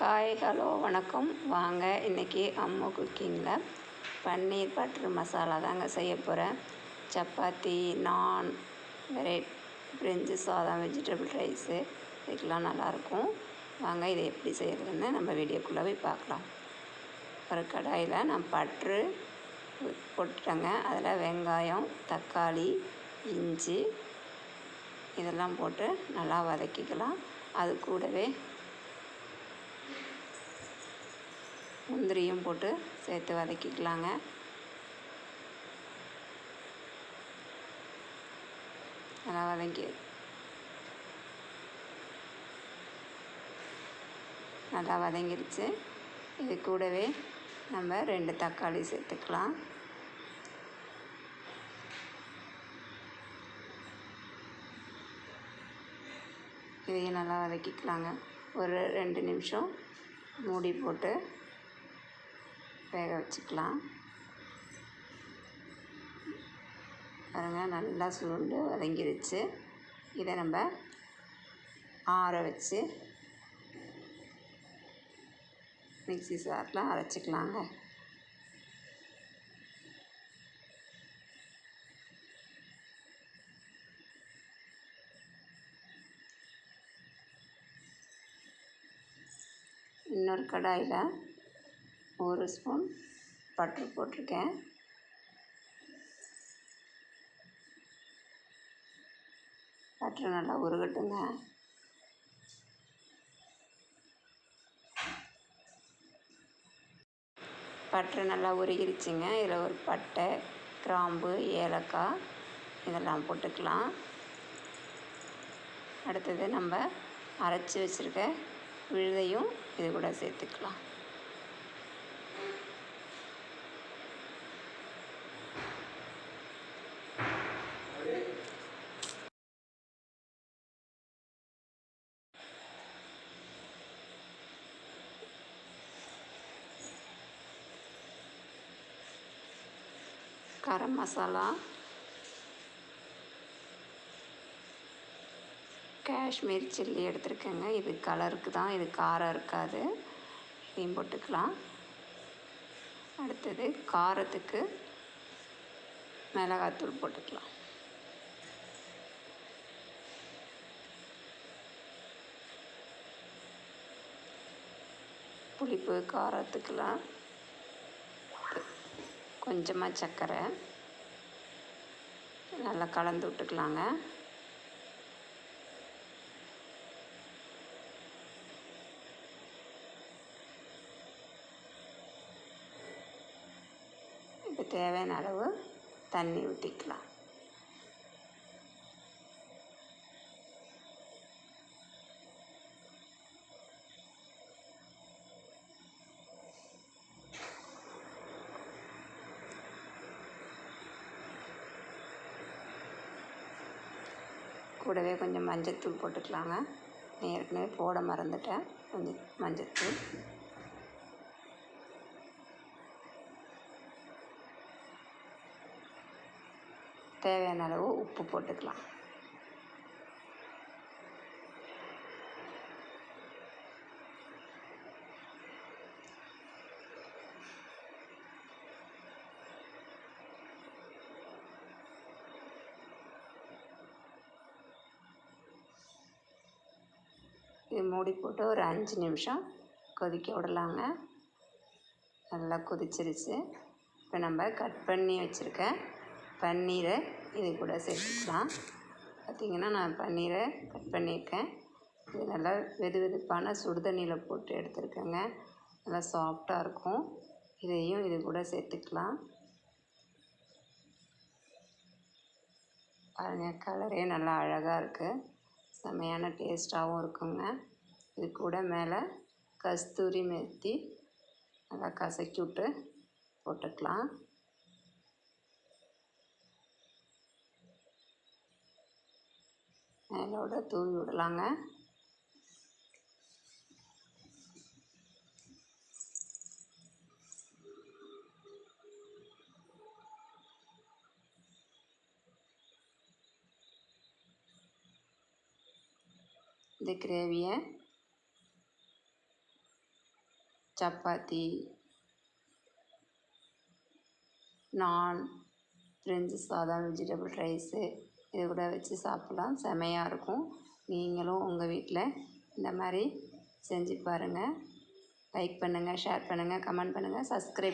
Hi hello வணக்கம். வாங்க இன்றைக்கி அம்மு குக்கிங்கில் பன்னீர் பட்டர் மசாலா தாங்க செய்ய போகிறேன். சப்பாத்தி, நான், பிரிஞ்சு சாதம், வெஜிடபிள் ரைஸு இதுக்கெலாம் நல்லாயிருக்கும். வாங்க இதை எப்படி செய்கிறதுன்னு நம்ம வீடியோக்குள்ளே போய் பார்க்கலாம். ஒரு கடாயில் நான் பட்ரு போட்டுட்டேங்க. அதில் வெங்காயம், தக்காளி, இஞ்சி இதெல்லாம் போட்டு நல்லா வதக்கிக்கலாம். அது கூடவே முந்திரியும் போட்டு சேர்த்து வதக்கிக்கலாங்க. நல்லா வதங்கிருச்சு. இது கூடவே நம்ம 2 தக்காளி சேர்த்துக்கலாம். இதையும் நல்லா வதக்கிக்கலாங்க. ஒரு 2 நிமிஷம் மூடி போட்டு வேக வச்சுக்கலாம். பாருங்கள், நல்லா சுருண்டு வதங்கிருச்சு. இதை நம்ம ஆற வச்சு மிக்ஸி ஜாரில் அரைச்சிக்கலாங்க. இன்னொரு கடாயில் 1 ஸ்பூன் பட்டர் போட்டிருக்கேன். பட்டர் நல்லா உருகட்டுங்க. பட்டர் நல்லா உருகிருச்சுங்க. இதில் ஒரு பட்டை, கிராம்பு, ஏலக்காய் இதெல்லாம் போட்டுக்கலாம். அடுத்தது நம்ம அரைச்சி வச்சுருக்க விழுதையும் இது கூட சேர்த்துக்கலாம். கரம் மசாலா, காஷ்மீர் சில்லி எடுத்துருக்கேங்க. இது கலருக்கு தான், இது காரம் இருக்காது. இதையும் போட்டுக்கலாம். அடுத்தது காரத்துக்கு மிளகாத்தூள் போட்டுக்கலாம். புளிப்பு காரத்துக்கெலாம் கொஞ்சமாக சர்க்கரை நல்லா கலந்து விட்டுக்கலாங்க. இப்போ தேவையான அளவு தண்ணி ஊற்றிக்கலாம். கூடவே கொஞ்சம் மஞ்சத்தூள் போட்டுக்கலாங்க. ஏற்கனவே போட மறந்துட்டேன். கொஞ்சம் மஞ்சத்தூள், தேவையான அளவு உப்பு போட்டுக்கலாம். இது மூடி போட்டு ஒரு 5 நிமிஷம் கொதிக்க விடலாங்க. நல்லா கொதிச்சிருச்சு. இப்போ நம்ம கட் பண்ணி வச்சுருக்க பன்னீரை இது கூட சேர்த்துக்கலாம். பார்த்திங்கன்னா நான் பன்னீரை கட் பண்ணியிருக்கேன். இது நல்லா வெது வெதுப்பான சுடுதண்ணியில் போட்டு எடுத்துருக்கேங்க. நல்லா சாஃப்டாக இருக்கும். இதையும் இது கூட சேர்த்துக்கலாம். பாருங்கள், கலரே நல்லா அழகாக இருக்குது. செம்மையான டேஸ்ட்டாகவும் இருக்குங்க. இது கூட மேலே கஸ்தூரி மெத்தி நல்லா கசக்கி விட்டு போட்டுக்கலாம். மேலோட தூவி விடலாங்க. இந்த கிரேவியை சப்பாத்தி, நான், பிரிஞ்சு சாதம், வெஜிடபிள் ரைஸு இது கூட வச்சு சாப்பிட்லாம். செமையாக இருக்கும். நீங்களும் உங்கள் வீட்டில் இந்த மாதிரி செஞ்சு பாருங்கள். லைக் பண்ணுங்கள், ஷேர் பண்ணுங்கள், கமெண்ட் பண்ணுங்கள், சப்ஸ்கிரைப்